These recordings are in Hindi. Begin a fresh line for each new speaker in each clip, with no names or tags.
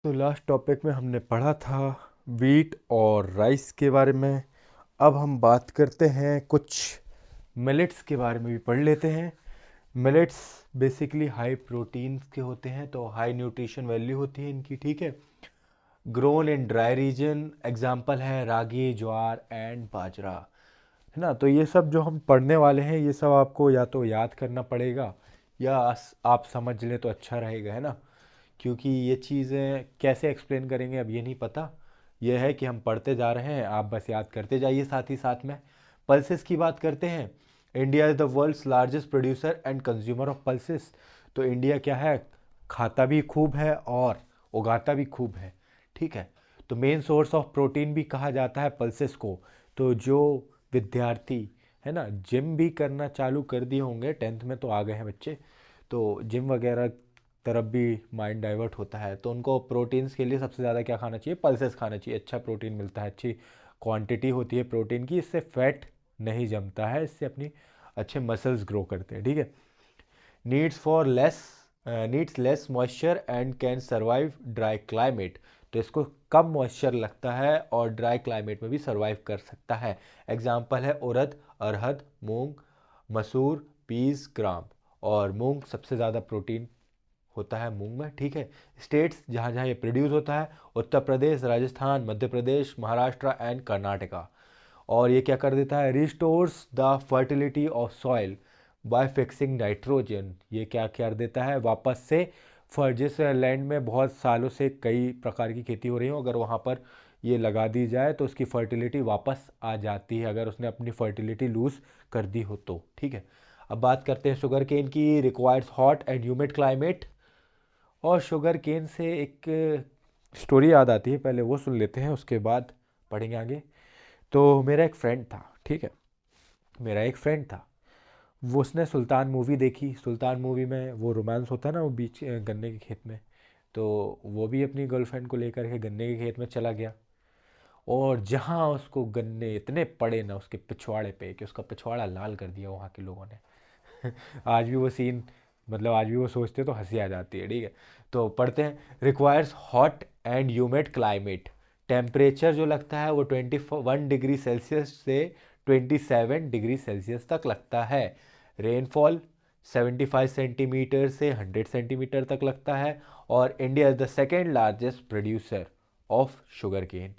तो लास्ट टॉपिक में हमने पढ़ा था वीट और राइस के बारे में। अब हम बात करते हैं कुछ मिलेट्स के बारे में भी पढ़ लेते हैं। मिलेट्स बेसिकली हाई प्रोटीन्स के होते हैं, तो हाई न्यूट्रिशन वैल्यू होती है इनकी, ठीक है। Grown in dry region, example है रागी, ज्वार एंड बाजरा, है ना। तो ये सब जो हम पढ़ने वाले हैं ये सब आपको या तो याद करना पड़ेगा या आप समझ लें तो अच्छा रहेगा, है ना। क्योंकि ये चीज़ें कैसे एक्सप्लेन करेंगे अब ये नहीं पता। यह है कि हम पढ़ते जा रहे हैं, आप बस याद करते जाइए साथ ही साथ में। पल्सेस की बात करते हैं। India is the world's largest producer and consumer of pulses. तो इंडिया क्या है, खाता भी खूब है और उगाता भी खूब है, ठीक है। तो मेन सोर्स ऑफ प्रोटीन भी कहा जाता है पल्सेस को। तो जो विद्यार्थी, है ना, जिम भी करना चालू कर दिए होंगे, 10th में तो आ गए हैं बच्चे, तो जिम वगैरह तरफ भी माइंड डाइवर्ट होता है, तो उनको प्रोटीन्स के लिए सबसे ज़्यादा क्या खाना चाहिए, पल्सेस खाना चाहिए। अच्छा प्रोटीन मिलता है, अच्छी क्वांटिटी होती है प्रोटीन की, इससे फैट नहीं जमता है, इससे अपनी अच्छे मसल्स ग्रो करते हैं, ठीक है। Needs for less needs less moisture and can survive dry climate. तो इसको कम मॉइस्चर लगता है और ड्राई क्लाइमेट में भी सर्वाइव कर सकता है। एग्जाम्पल है उड़द, अरहद, मूंग, मसूर, पीस, ग्राम। और मूंग सबसे ज़्यादा प्रोटीन होता है मूंग में, ठीक है। स्टेट्स जहाँ जहाँ ये प्रोड्यूस होता है, उत्तर प्रदेश, राजस्थान, मध्य प्रदेश, महाराष्ट्र एंड कर्नाटका। और ये क्या कर देता है, restores the fertility of soil by fixing nitrogen. ये क्या कर देता है, वापस से जिस लैंड में बहुत सालों से कई प्रकार की खेती हो रही हो, अगर वहाँ पर ये लगा दी जाए तो उसकी फर्टिलिटी वापस आ जाती है, अगर उसने अपनी फर्टिलिटी लूज कर दी हो तो, ठीक है। अब बात करते हैं शुगर केन की। Requires hot and humid climate. और शुगर केन से एक स्टोरी याद आती है, पहले वो सुन लेते हैं उसके बाद पढ़ेंगे आगे। तो मेरा एक फ्रेंड था, ठीक है। मेरा एक फ्रेंड था, वो उसने सुल्तान मूवी देखी। सुल्तान मूवी में वो रोमांस होता है ना, वो बीच गन्ने के खेत में। तो वो भी अपनी गर्लफ्रेंड को लेकर के गन्ने के खेत में चला गया। और जहाँ उसको गन्ने इतने पड़े ना उसके पिछवाड़े पे कि उसका पिछवाड़ा लाल कर दिया वहाँ के लोगों ने। आज भी वो सीन, मतलब आज भी वो सोचते तो हंसी आ जाती है, ठीक है। तो पढ़ते हैं। Requires hot and humid climate. Temperature जो लगता है वो 21 डिग्री सेल्सियस से 27 डिग्री सेल्सियस तक लगता है। रेनफॉल 75 सेंटीमीटर से 100 सेंटीमीटर तक लगता है। और India is the second largest producer of sugar cane,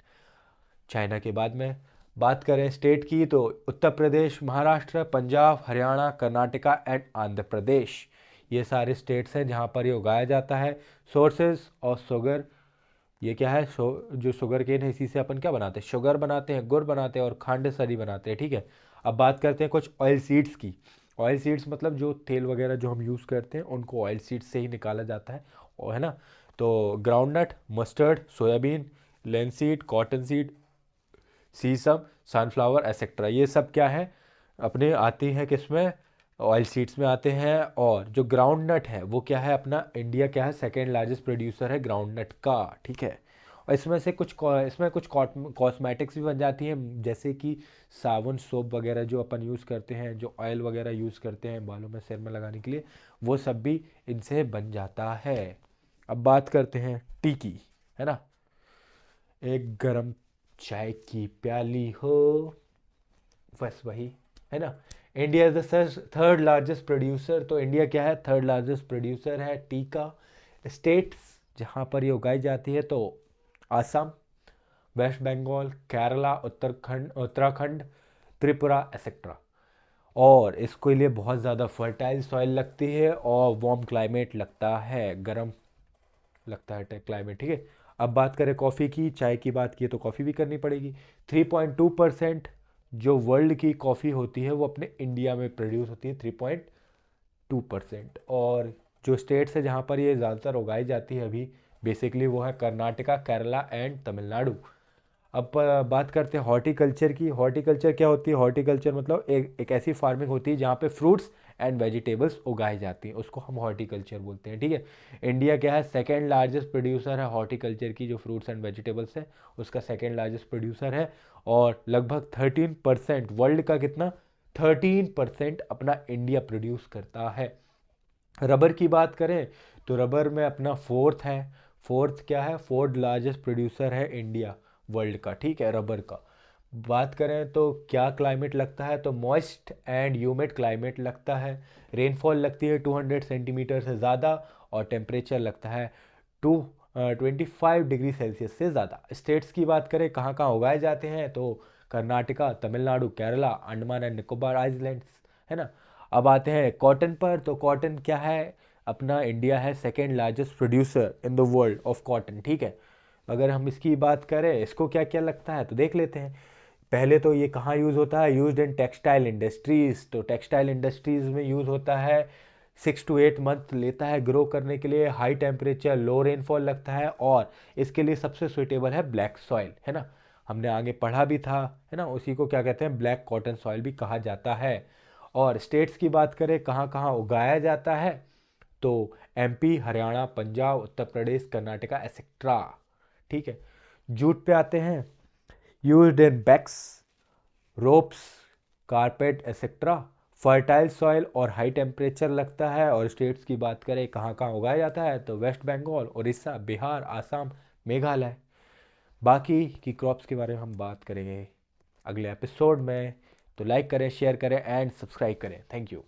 China के बाद में। बात करें स्टेट की तो उत्तर प्रदेश, महाराष्ट्र, पंजाब, हरियाणा, कर्नाटका एंड आंध्र प्रदेश, ये सारे स्टेट्स हैं जहाँ पर ये उगाया जाता है। सोर्सेज ऑफ शुगर, ये क्या है, जो शुगर केन है इसी से अपन क्या बनाते हैं, शुगर बनाते हैं, गुड़ बनाते हैं और खांड सरी बनाते हैं, ठीक है। अब बात करते हैं कुछ ऑयल सीड्स की। ऑयल सीड्स मतलब जो तेल वगैरह जो हम यूज़ करते हैं उनको ऑयल सीड्स से ही निकाला जाता है, और है ना। तो groundnut, mustard, soybean, linseed, cotton seed, sesame, sunflower etcetera, ये सब क्या है, अपने आती हैं किसमें, ऑयल सीड्स में आते हैं। और जो ग्राउंड नट है वो क्या है अपना, इंडिया क्या है, सेकेंड लार्जेस्ट प्रोड्यूसर है ग्राउंड नट का, ठीक है। और इसमें कुछ कॉस्मेटिक्स भी बन जाती हैं, जैसे कि साबुन, सोप वगैरह जो अपन यूज़ करते हैं, जो ऑयल वगैरह यूज़ करते हैं बालों में, सिर में लगाने के लिए, वो सब भी इनसे बन जाता है। अब बात करते हैं टी की, है ना। एक गरम चाय की प्याली हो, बस वही, है ना। India is the third largest producer. तो इंडिया क्या है, थर्ड लार्जेस्ट प्रोड्यूसर है टी का। स्टेट्स जहाँ पर ये उगाई जाती है तो आसाम, वेस्ट बंगाल, केरला, उत्तराखंड उत्तराखंड, त्रिपुरा एसेट्रा। और इसके लिए बहुत ज़्यादा फर्टाइल सॉइल लगती है और वार्म क्लाइमेट लगता है, गर्म लगता है क्लाइमेट, ठीक है। अब बात करें कॉफ़ी की, चाय की बात की तो कॉफ़ी भी करनी पड़ेगी। 3.2% जो वर्ल्ड की कॉफ़ी होती है वो अपने इंडिया में प्रोड्यूस होती है, 3.2%। और जो स्टेट्स है जहाँ पर ये ज़्यादातर उगाई जाती है अभी, बेसिकली वो है कर्नाटका, केरला एंड तमिलनाडु। अब बात करते हैं हॉर्टिकल्चर की। हॉर्टिकल्चर क्या होती है, हॉर्टिकल्चर मतलब एक ऐसी फार्मिंग होती है जहाँ पे फ्रूट्स एंड वेजिटेबल्स उगाई जाती हैं, उसको हम हॉर्टिकल्चर बोलते हैं, ठीक है। इंडिया क्या है, सेकेंड लार्जेस्ट प्रोड्यूसर है हॉर्टिकल्चर की, जो फ्रूट्स एंड वेजिटेबल्स है उसका सेकेंड लार्जेस्ट प्रोड्यूसर है। और लगभग 13%, वर्ल्ड का कितना, 13% अपना इंडिया प्रोड्यूस करता है। रबर की बात करें तो रबर में अपना फोर्थ है, फोर्थ क्या है, फोर्थ लार्जेस्ट प्रोड्यूसर है इंडिया वर्ल्ड का, ठीक है, रबर का। बात करें तो क्या क्लाइमेट लगता है, तो मॉइस्ट एंड ह्यूमिड क्लाइमेट लगता है। रेनफॉल लगती है 200 सेंटीमीटर से ज़्यादा, और टेम्परेचर लगता है 25 डिग्री सेल्सियस से ज़्यादा। स्टेट्स की बात करें कहाँ कहाँ उगाए जाते हैं, तो कर्नाटका, तमिलनाडु, केरला, अंडमान एंड निकोबार आइलैंड्स, है ना। अब आते हैं कॉटन पर, तो कॉटन क्या है, अपना इंडिया है second largest producer in the world of cotton, ठीक है। अगर हम इसकी बात करें इसको क्या क्या लगता है, तो देख लेते हैं। पहले तो ये कहाँ यूज़ होता है, यूज इन टेक्सटाइल इंडस्ट्रीज़, तो टेक्सटाइल इंडस्ट्रीज़ में यूज़ होता है। 6 to 8 मंथ लेता है ग्रो करने के लिए, हाई टेम्परेचर लो रेनफॉल लगता है, और इसके लिए सबसे सुइटेबल है ब्लैक सॉइल, है ना। हमने आगे पढ़ा भी था, है ना, उसी को क्या कहते हैं, ब्लैक कॉटन सॉइल भी कहा जाता है। और स्टेट्स की बात करें कहाँ कहाँ उगाया जाता है, तो एमपी, हरियाणा, पंजाब, उत्तर प्रदेश, कर्नाटका एक्सेट्रा, ठीक है। जूट पे आते हैं, used in bags, ropes, carpet etcetera. Fertile soil और हाई टेम्परेचर लगता है। और स्टेट्स की बात करें कहाँ कहाँ उगाया जाता है, तो वेस्ट बंगाल, उड़ीसा, बिहार, आसाम, मेघालय। बाकी की क्रॉप्स के बारे में हम बात करेंगे अगले एपिसोड में। तो लाइक करें, शेयर करें एंड सब्सक्राइब करें। Thank you.